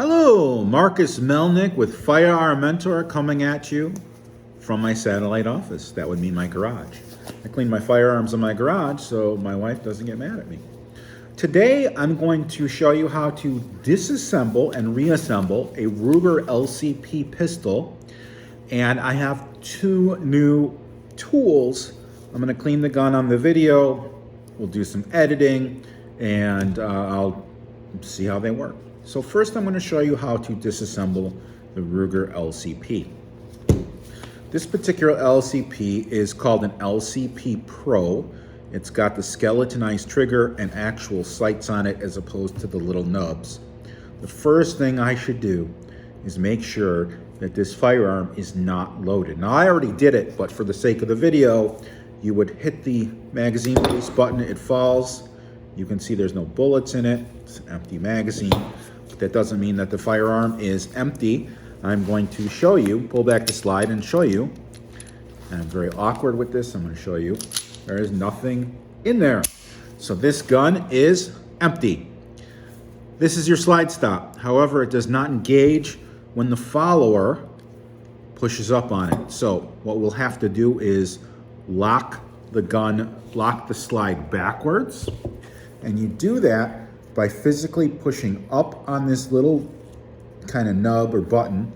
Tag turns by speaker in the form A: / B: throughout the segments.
A: Hello, Marcus Melnick with Firearm Mentor coming at you from my satellite office. That would mean my garage. I clean my firearms in my garage so my wife doesn't get mad at me. Today, I'm going to show you how to disassemble and reassemble a Ruger LCP pistol. And I have two new tools. I'm gonna clean the gun on the video. We'll do some editing and I'll see how they work. So first I'm going to show you how to disassemble the Ruger LCP. This particular LCP is called an LCP Pro. It's got the skeletonized trigger and actual sights on it as opposed to the little nubs. The first thing I should do is make sure that this firearm is not loaded. Now I already did it, but for the sake of the video, you would hit the magazine release button, it falls. You can see there's no bullets in it, it's an empty magazine. That doesn't mean that the firearm is empty. I'm going to show you, pull back the slide and show you. And I'm very awkward with this. I'm going to show you. There is nothing in there. So this gun is empty. This is your slide stop. However, it does not engage when the follower pushes up on it. So what we'll have to do is lock the gun, lock the slide backwards. And you do that by physically pushing up on this little kind of nub or button.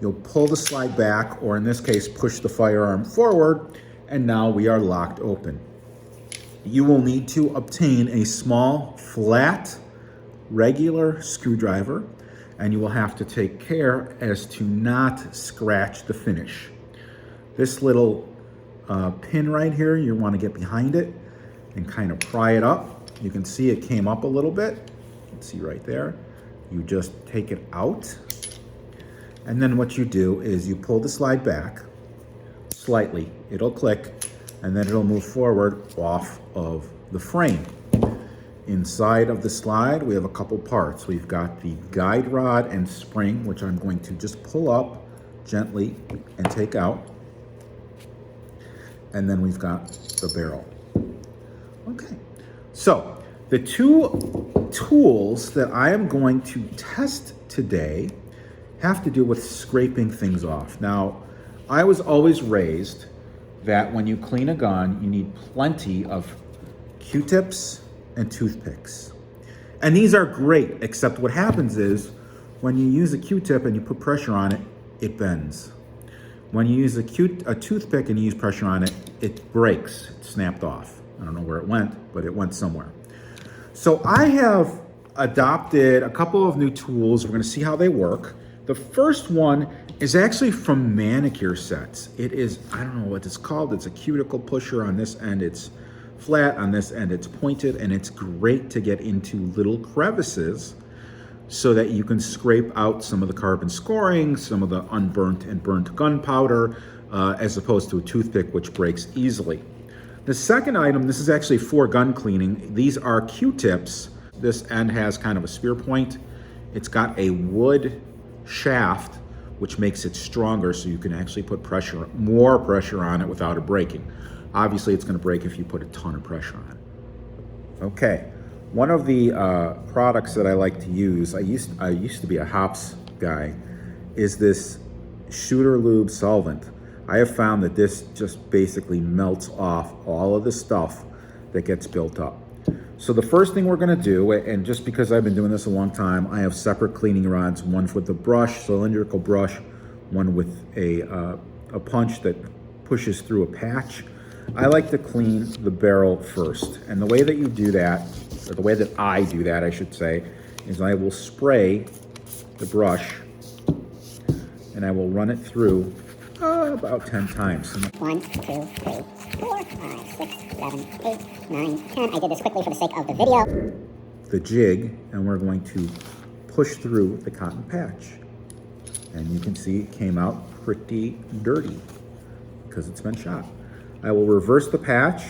A: You'll pull the slide back, or in this case, push the firearm forward, and now we are locked open. You will need to obtain a small, flat, regular screwdriver, and you will have to take care as to not scratch the finish. This little pin right here, you want to get behind it and kind of pry it up. You can see it came up a little bit. You can see right there. You just take it out. And then what you do is you pull the slide back slightly. It'll click, and then it'll move forward off of the frame. Inside of the slide, we have a couple parts. We've got the guide rod and spring, which I'm going to just pull up gently and take out. And then we've got the barrel. Okay. So the two tools that I am going to test today have to do with scraping things off. Now, I was always raised that when you clean a gun, you need plenty of Q-tips and toothpicks. And these are great, except what happens is when you use a Q-tip and you put pressure on it, it bends. When you use a toothpick and you use pressure on it, it breaks, it snapped off. I don't know where it went, but it went somewhere. So I have adopted a couple of new tools. We're gonna see how they work. The first one is actually from manicure sets. It is, I don't know what it's called. It's a cuticle pusher. On this end, it's flat. On this end, it's pointed, and it's great to get into little crevices so that you can scrape out some of the carbon scoring, some of the unburnt and burnt gunpowder, as opposed to a toothpick, which breaks easily. The second item, this is actually for gun cleaning. These are Q-tips. This end has kind of a spear point. It's got a wood shaft, which makes it stronger so you can actually put pressure, more pressure on it without it breaking. Obviously, it's gonna break if you put a ton of pressure on it. Okay, one of the products that I like to use, I used to be a hops guy, is this shooter lube solvent. I have found that this just basically melts off all of the stuff that gets built up. So the first thing we're gonna do, and just because I've been doing this a long time, I have separate cleaning rods, one with the brush, cylindrical brush, one with a punch that pushes through a patch. I like to clean the barrel first. And the way that you do that, or the way that I do that, I should say, is I will spray the brush and I will run it through about 10 times.
B: 1, 2, 3, 4, 5, 6, 7, 8, 9, 10. I did this quickly for the sake of the video.
A: The jig, and we're going to push through the cotton patch. And you can see it came out pretty dirty because it's been shot. I will reverse the patch,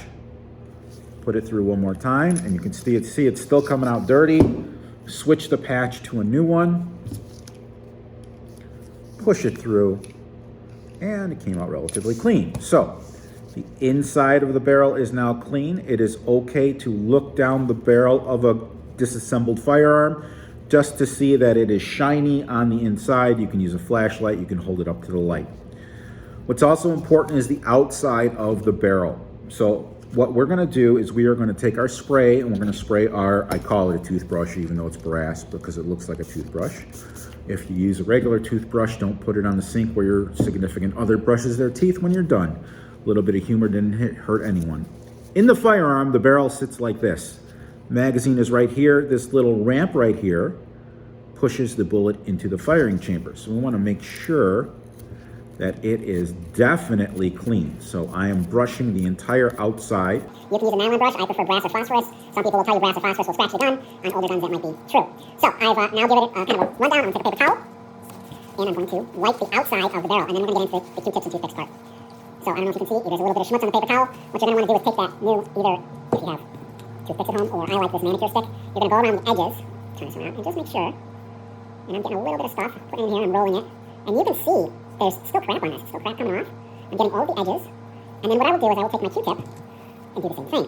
A: put it through one more time, and you can see it's still coming out dirty. Switch the patch to a new one, push it through, and it came out relatively clean. So the inside of the barrel is now clean. It is okay to look down the barrel of a disassembled firearm. Just to see that it is shiny on the inside, you can use a flashlight, you can hold it up to the light. What's also important is the outside of the barrel. So what we're gonna do is we are gonna take our spray and we're gonna spray our, I call it a toothbrush even though it's brass because it looks like a toothbrush. If you use a regular toothbrush, don't put it on the sink where your significant other brushes their teeth when you're done. A little bit of humor didn't hurt anyone. In the firearm, the barrel sits like this. Magazine is right here. This little ramp right here pushes the bullet into the firing chamber. So we want to make sure that it is definitely clean. So I am brushing the entire outside.
B: You can use a nylon brush. I prefer brass or phosphorus. Some people will tell you brass or phosphorus will scratch the gun. On older guns, that might be true. So I've now given it kind of a rundown. I'm going to take a paper towel, and I'm going to wipe the outside of the barrel, and then we're going to get into the Q-tips and toothpicks part. So I don't know if you can see, there's a little bit of schmutz on the paper towel. What you're going to want to do is take that new, either if you have toothpicks at home, or I like this manicure stick, you're going to go around the edges, turn this around, and just make sure. And I'm getting a little bit of stuff, putting it in here, I'm rolling it. And you can see there's still crap on this, still crap coming off. I'm getting all the edges. And then what I would do is I would take my Q-tip and do the same thing.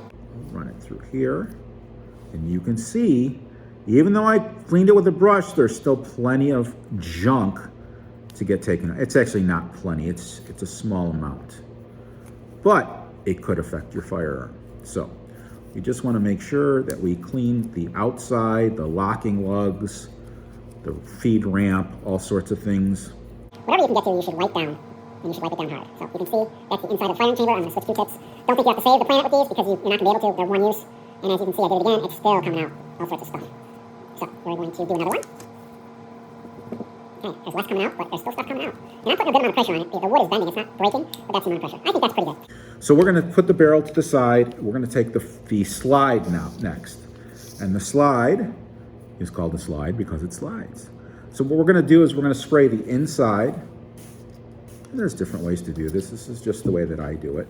A: Run it through here, and you can see, even though I cleaned it with a brush, there's still plenty of junk to get taken out. It's actually not plenty, it's a small amount. But it could affect your firearm. So you just want to make sure that we clean the outside, the locking lugs, the feed ramp, all sorts of things.
B: Whatever you can get to, you should wipe down, and you should wipe it down hard. So you can see that's the inside of the firing chamber. I'm going to switch Q-tips. Don't think you have to save the planet with these because you're not going to be able to. They're one use. And as you can see, I did it again. It's still coming out, all sorts of stuff. So we're going to do another one. Okay, there's less coming out, but there's still stuff coming out. And I'm putting a good amount of pressure on it. The wood is bending, it's not breaking, but that's the amount of pressure. I think that's pretty good.
A: So we're going to put the barrel to the side. We're going to take the slide now next. And the slide is called a slide because it slides. So what we're going to do is we're going to spray the inside. And there's different ways to do this. This is just the way that I do it.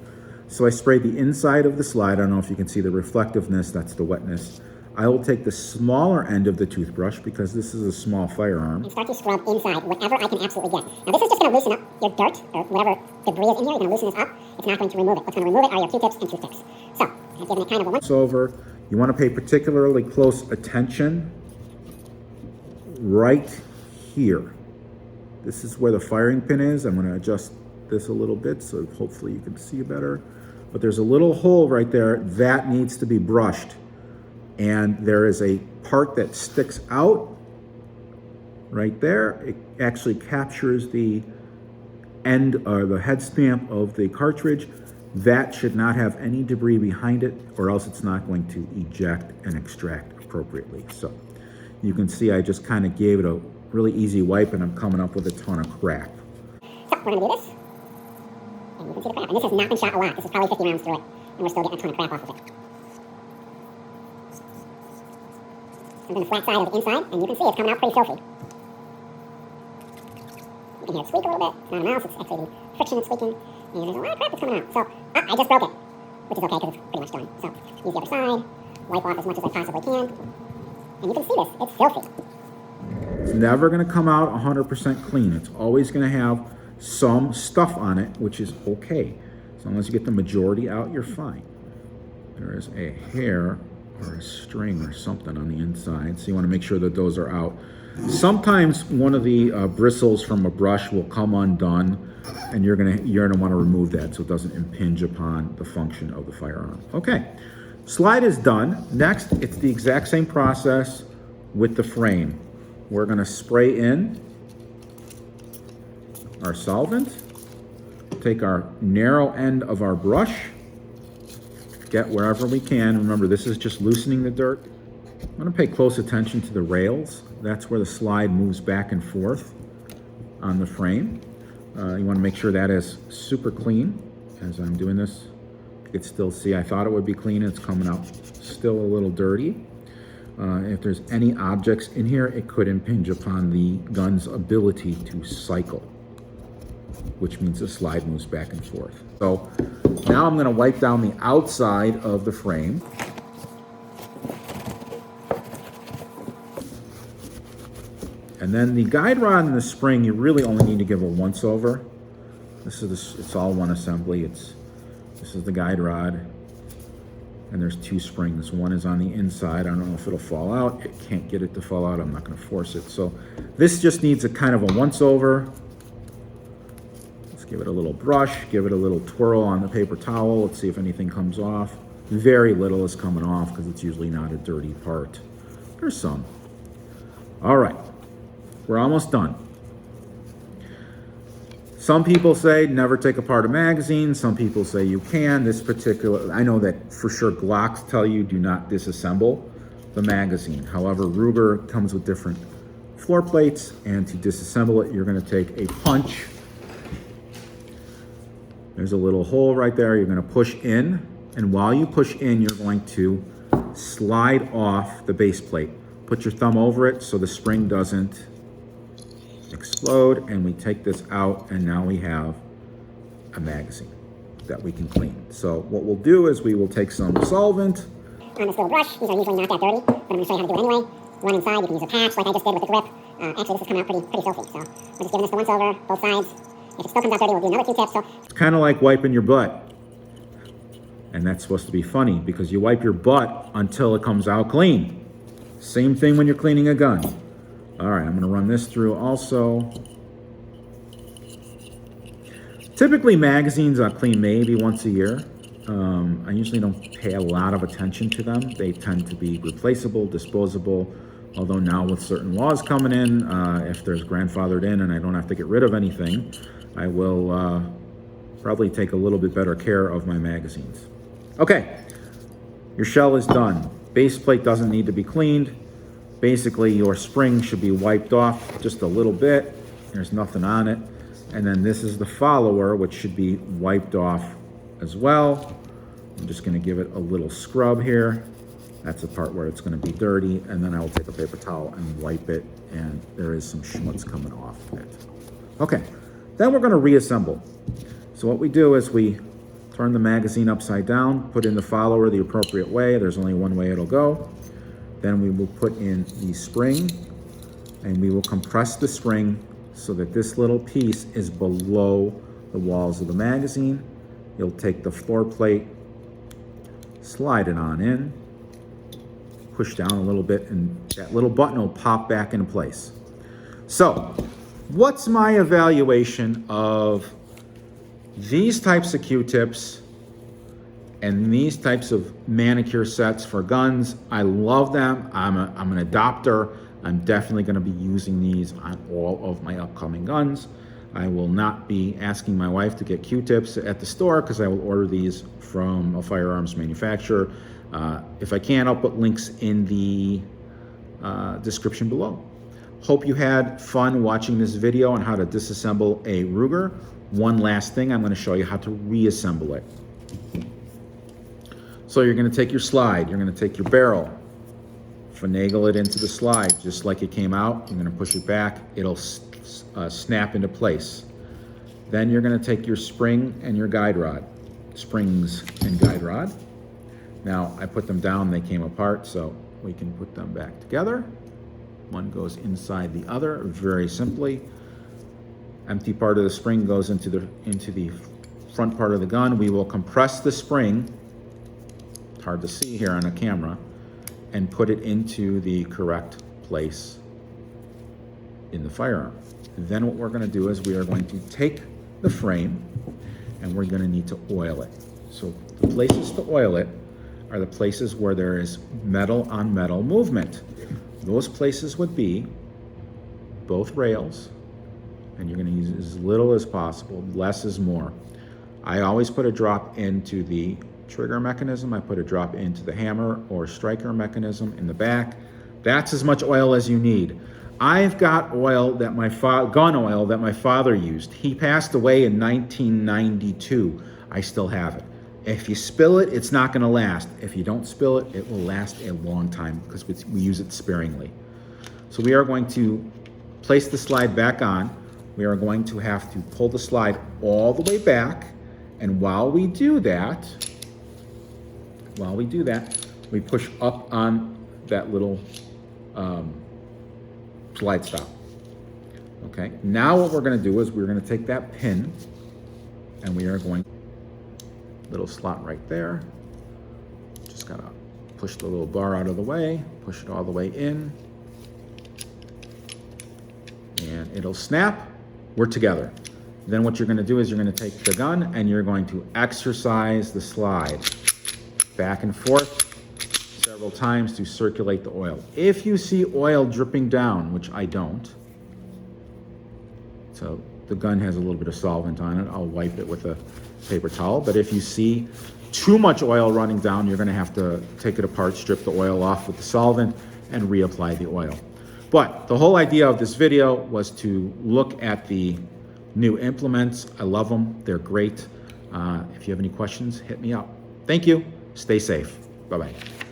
A: So I spray the inside of the slide. I don't know if you can see the reflectiveness. That's the wetness. I will take the smaller end of the toothbrush because this is a small firearm.
B: And start to scrub inside whatever I can absolutely get. Now this is just going to loosen up your dirt or whatever debris is in here. You're going to loosen this up. It's not going to remove it. What's going to remove it are your Q-tips and toothpicks. So I've given it kind of a once
A: over. You want to pay particularly close attention right here. This is where the firing pin is. I'm going to adjust this a little bit so hopefully you can see better. But there's a little hole right there that needs to be brushed. And there is a part that sticks out right there. It actually captures the end or the head stamp of the cartridge. That should not have any debris behind it, or else it's not going to eject and extract appropriately. So you can see I just kind of gave it a really easy wipe, and I'm coming up with a ton of crap.
B: So we're going to do this, and you can see the crap. And this has not been shot a lot. This is probably 50 rounds through it, and we're still getting a ton of crap off of it. I'm doing the flat side of the inside, and you can see it's coming out pretty filthy. You can hear it squeak a little bit. It's not a mouse, it's actually the friction that's squeaking. And there's a lot of crap that's coming out. So, I just broke it, which is okay because it's pretty much done. So, use the other side, wipe off as much as I possibly can. And you can see this, it's filthy.
A: It's never going to come out 100% clean. It's always going to have some stuff on it, which is okay. As long as you get the majority out, you're fine. There is a hair or a string or something on the inside, so you want to make sure that those are out. Sometimes one of the bristles from a brush will come undone, and you're gonna want to remove that so it doesn't impinge upon the function of the firearm. Okay, slide is done. Next, it's the exact same process with the frame. We're gonna spray in our solvent, take our narrow end of our brush, get wherever we can. Remember, this is just loosening the dirt. I'm going to pay close attention to the rails. That's where the slide moves back and forth on the frame. You want to make sure that is super clean. As I'm doing this, you can still see I thought it would be clean. It's coming out still a little dirty. If there's any objects in here, it could impinge upon the gun's ability to cycle, which means the slide moves back and forth. So now I'm going to wipe down the outside of the frame. And then the guide rod and the spring, you really only need to give a once over. It's all one assembly. This is the guide rod. And there's two springs. One is on the inside. I don't know if it'll fall out. It can't get it to fall out. I'm not going to force it. So this just needs a kind of a once over. Let's give it a little brush, give it a little twirl on the paper towel. Let's see if anything comes off. Very little is coming off because it's usually not a dirty part. There's some. All right, we're almost done. Some people say never take apart a magazine. Some people say you can. This particular, I know that for sure Glocks tell you do not disassemble the magazine. However, Ruger comes with different floor plates, and to disassemble it, you're going to take a punch. There's a little hole right there. You're going to push in, and while you push in, you're going to slide off the base plate. Put your thumb over it so the spring doesn't explode, and we take this out, and now we have a magazine that we can clean. So what we'll do is we will take some solvent.
B: On this little brush, these are usually not that dirty, but I'm going to show you how to do it anyway. One inside, you can use a patch like I just did with the grip. Actually, this has come out pretty filthy, so we're just giving this the once over, both sides. If it still comes out dirty, we'll do another Q-tip. So
A: it's kind of like wiping your butt. And that's supposed to be funny because you wipe your butt until it comes out clean. Same thing when you're cleaning a gun. All right, I'm going to run this through also. Typically, magazines I clean maybe once a year. I usually don't pay a lot of attention to them. They tend to be replaceable, disposable. Although now with certain laws coming in, if there's grandfathered in and I don't have to get rid of anything, I will probably take a little bit better care of my magazines. Okay, your shell is done. Base plate doesn't need to be cleaned. Basically, your spring should be wiped off just a little bit. There's nothing on it. And then this is the follower, which should be wiped off as well. I'm just going to give it a little scrub here. That's the part where it's going to be dirty. And then I will take a paper towel and wipe it. And there is some schmutz coming off it. Okay, then we're going to reassemble. So what we do is we turn the magazine upside down, put in the follower the appropriate way. There's only one way it'll go. Then we will put in the spring, and we will compress the spring so that this little piece is below the walls of the magazine. You'll take the floor plate, slide it on in, push down a little bit, and that little button will pop back into place. So, what's my evaluation of these types of Q-tips and these types of manicure sets for guns? I love them. I'm an adopter. I'm definitely going to be using these on all of my upcoming guns. I will not be asking my wife to get Q-tips at the store because I will order these from a firearms manufacturer. If I can, I'll put links in the description below. Hope you had fun watching this video on how to disassemble a Ruger. One last thing, I'm going to show you how to reassemble it. So you're going to take your slide, you're going to take your barrel, finagle it into the slide just like it came out. You're going to push it back, it'll snap into place. Then you're going to take your spring and your guide rod, springs and guide rod. Now I put them down, they came apart, so we can put them back together. One goes inside the other very simply. Empty part of the spring goes into the front part of the gun. We will compress the spring, it's hard to see here on a camera, and put it into the correct place in the firearm. Then what we're going to do is we are going to take the frame and we're going to need to oil it. So the places to oil it are the places where there is metal on metal movement. Those places would be both rails, and you're going to use as little as possible. Less is more. I always put a drop into the trigger mechanism. I put a drop into the hammer or striker mechanism in the back. That's as much oil as you need. I've got oil that gun oil that my father used. He passed away in 1992. I still have it. If you spill it, it's not going to last. If you don't spill it, it will last a long time because we use it sparingly. So we are going to place the slide back on. We are going to have to pull the slide all the way back. And while we do that, we push up on that little slide stop. Okay, now what we're going to do is we're going to take that pin and we are going, little slot right there, just gotta push the little bar out of the way, push it all the way in, and it'll snap. We're together. Then what you're gonna do is you're gonna take the gun and you're going to exercise the slide back and forth several times to circulate the oil. If you see oil dripping down, which I don't, so the gun has a little bit of solvent on it, I'll wipe it with a paper towel, but if you see too much oil running down, you're gonna have to take it apart, strip the oil off with the solvent, and reapply the oil. But the whole idea of this video was to look at the new implements. I love them, they're great. If you have any questions, hit me up. Thank you, stay safe, bye-bye.